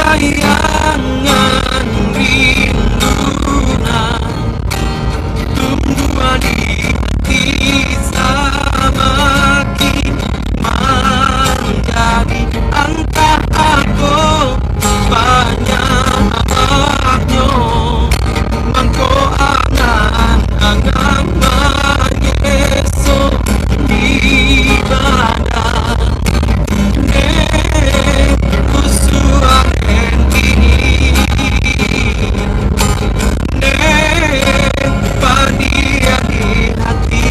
Bayangan rindu tumbuhan di hati semakin menjadi entah aku banyak amatnya mangko angan-angan menyeso di badan usuhan ini padia di hati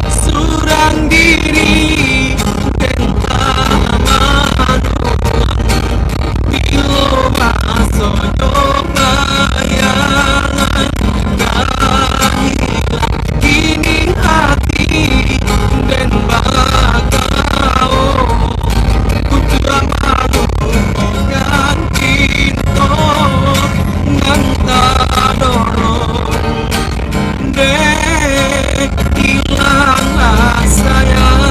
surang diri tentang bilo masoyo bayangan dahilah kini hati dan bagao kutuang malukan cinta ngantadorong dek hilang sayang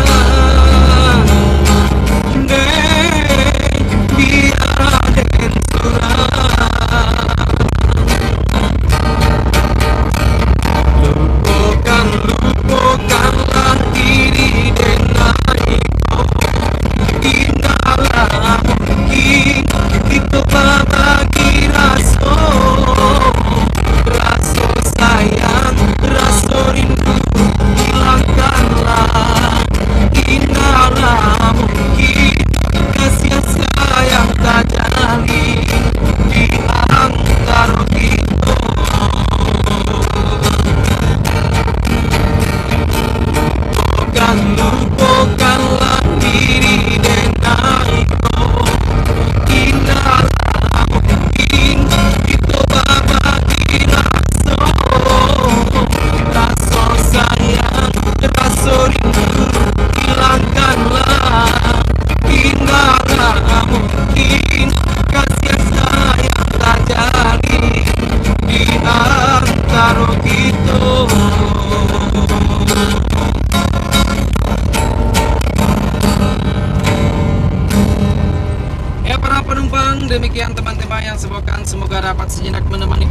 dek biar den surang lupakanlah diri dan naiko inalah mungkin itu bagi raso sayang raso rindu hilangkanlah inalah mungkin kasih sayang tak jalin di antara kita lupakanlah diri dan naiko inalah mungkin itu bagi raso sayang raso rindu hilangkanlah inalah mungkin kasih sayang tak jadi di antara kita. Ya para penumpang, demikian teman-teman yang semoga dapat sejenak menemani